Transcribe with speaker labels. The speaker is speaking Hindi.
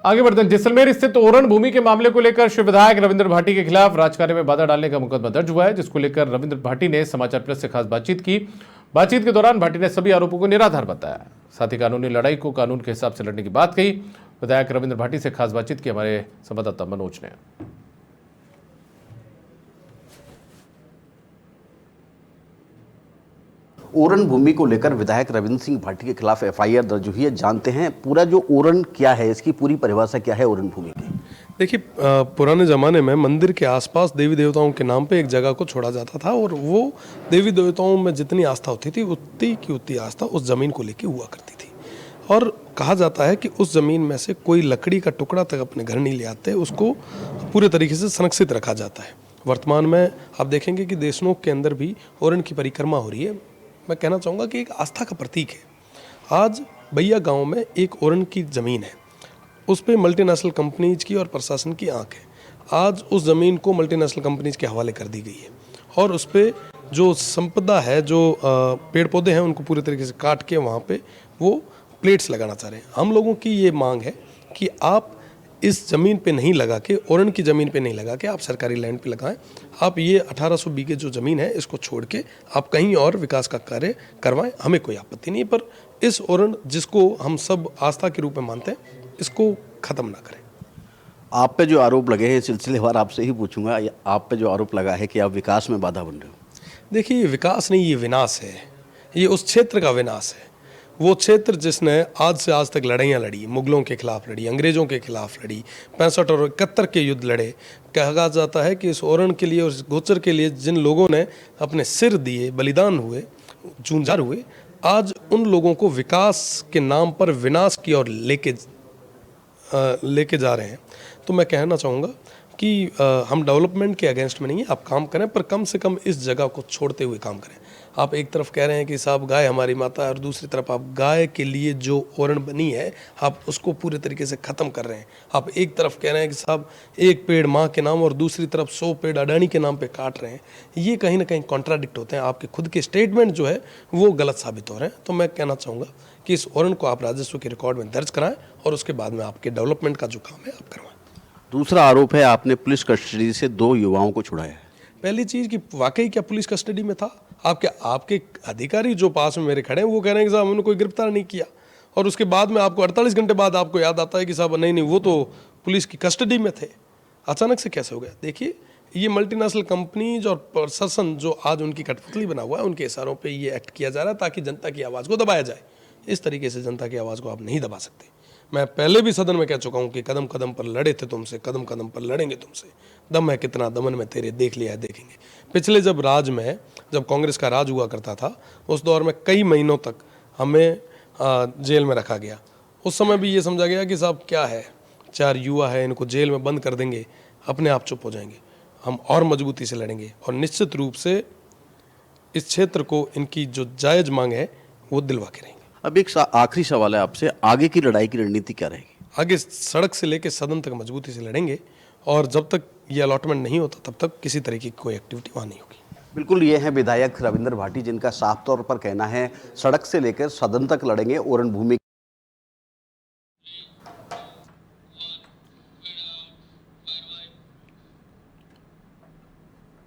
Speaker 1: आगे बढ़ते हैं। जैसलमेर स्थित ओरण भूमि के मामले को लेकर शिव विधायक रविंद्र भाटी के खिलाफ राजकार्य में बाधा डालने का मुकदमा दर्ज हुआ है, जिसको लेकर रविंद्र भाटी ने समाचार प्लस से खास बातचीत की। बातचीत के दौरान भाटी ने सभी आरोपों को निराधार बताया, साथ ही कानूनी लड़ाई को कानून के हिसाब से लड़ने की बात कही। विधायक रविंद्र भाटी से खास बातचीत की हमारे संवाददाता मनोज ने।
Speaker 2: ओरण भूमि को लेकर विधायक रविंद्र सिंह भाटी के खिलाफ एफआईआर दर्ज हुई है। जानते हैं पूरा जो ओरण क्या है, इसकी पूरी परिभाषा क्या है ओरण भूमि की।
Speaker 3: देखिए, पुराने ज़माने में मंदिर के आसपास देवी देवताओं के नाम पे एक जगह को छोड़ा जाता था और वो देवी देवताओं में जितनी आस्था होती थी उतनी की उतनी आस्था उस ज़मीन को लेके हुआ करती थी। और कहा जाता है कि उस ज़मीन में से कोई लकड़ी का टुकड़ा तक अपने घर नहीं ले आते, उसको पूरे तरीके से संरक्षित रखा जाता है। वर्तमान में आप देखेंगे कि देशनोक के अंदर भी ओरण की परिक्रमा हो रही है। मैं कहना चाहूँगा कि एक आस्था का प्रतीक है। आज भैया गांव में एक ओरण की ज़मीन है, उस पर मल्टीनेशनल कंपनीज की और प्रशासन की आंख है। आज उस ज़मीन को मल्टीनेशनल कंपनीज के हवाले कर दी गई है और उस पर जो संपदा है, जो पेड़ पौधे हैं, उनको पूरे तरीके से काट के वहाँ पे वो प्लेट्स लगाना चाह रहे हैं। हम लोगों की ये मांग है कि आप इस ज़मीन पे नहीं लगा के, ओरण की ज़मीन पे नहीं लगा के आप सरकारी लैंड पे लगाएं। आप ये 1800 बीघे जो ज़मीन है इसको छोड़ के आप कहीं और विकास का कार्य करवाएं, हमें कोई आपत्ति नहीं। पर इस ओरण जिसको हम सब आस्था के रूप में मानते हैं, इसको ख़त्म ना करें।
Speaker 2: आप पे जो आरोप लगे हैं, सिलसिलेवार आपसे ही पूछूंगा, आप पे जो आरोप लगा है कि आप विकास में बाधा बन रहे हो।
Speaker 3: देखिए, ये विकास नहीं, ये विनाश है। ये उस क्षेत्र का विनाश है। वो क्षेत्र जिसने आज से आज तक लड़ाइयाँ लड़ी, मुगलों के खिलाफ लड़ी, अंग्रेज़ों के खिलाफ लड़ी, 65 और 71 के युद्ध लड़े। कहा जाता है कि इस ओरण के लिए और इस गोचर के लिए जिन लोगों ने अपने सिर दिए, बलिदान हुए, जूझार हुए, आज उन लोगों को विकास के नाम पर विनाश की ओर लेके जा रहे हैं। तो मैं कहना चाहूँगा कि हम डेवलपमेंट के अगेंस्ट में नहीं है, आप काम करें, पर कम से कम इस जगह को छोड़ते हुए काम करें। आप एक तरफ कह रहे हैं कि साहब गाय हमारी माता है और दूसरी तरफ आप गाय के लिए जो ओरण बनी है आप उसको पूरे तरीके से ख़त्म कर रहे हैं। आप एक तरफ कह रहे हैं कि साहब एक पेड़ माँ के नाम और दूसरी तरफ 100 पेड़ अडानी के नाम पे काट रहे हैं। ये कहीं ना कहीं कॉन्ट्राडिक्ट होते हैं। आपके खुद के स्टेटमेंट जो है वो गलत साबित हो रहे हैं। तो मैं कहना चाहूँगा कि इस ओरण को आप राजस्व के रिकॉर्ड में दर्ज कराएं और उसके बाद में आपके डेवलपमेंट का जो काम है आप करवाएं।
Speaker 2: दूसरा आरोप है आपने पुलिस कस्टडी से 2 युवाओं को छुड़ाया है।
Speaker 3: पहली चीज़ कि वाकई क्या पुलिस कस्टडी में था? आपके अधिकारी जो पास में मेरे खड़े हैं वो कह रहे हैं कि साहब हमने कोई गिरफ्तार नहीं किया, और उसके बाद में आपको 48 घंटे बाद आपको याद आता है कि साहब नहीं वो तो पुलिस की कस्टडी में थे। अचानक से कैसे हो गया? देखिए, ये मल्टीनेशनल कंपनीज और प्रशासन जो आज उनकी कठपुतली बना हुआ है, उनके इशारों पे ये एक्ट किया जा रहा है ताकि जनता की आवाज़ को दबाया जाए। इस तरीके से जनता की आवाज़ को आप नहीं दबा सकते। मैं पहले भी सदन में कह चुका हूँ कि कदम कदम पर लड़े थे तुमसे, कदम कदम पर लड़ेंगे तुमसे। दम है कितना दमन में तेरे, देख लिया है देखेंगे। पिछले जब कांग्रेस का राज हुआ करता था, उस दौर में कई महीनों तक हमें जेल में रखा गया। उस समय भी ये समझा गया कि साहब क्या है, 4 युवा है, इनको जेल में बंद कर देंगे, अपने आप चुप हो जाएंगे। हम और मजबूती से लड़ेंगे और निश्चित रूप से इस क्षेत्र को इनकी जो जायज़ मांग है वो दिलवा के रहेंगे।
Speaker 2: अब एक आखिरी सवाल है आपसे, आगे की लड़ाई की रणनीति क्या रहेगी?
Speaker 3: आगे सड़क से लेकर सदन तक मजबूती से लड़ेंगे और जब तक ये अलॉटमेंट नहीं होता तब तक किसी तरीके की कोई एक्टिविटी वहाँ नहीं होगी।
Speaker 2: बिल्कुल, ये हैं विधायक रविंद्र भाटी, जिनका साफ तौर पर कहना है सड़क से लेकर सदन तक लड़ेंगे ओरण भूमि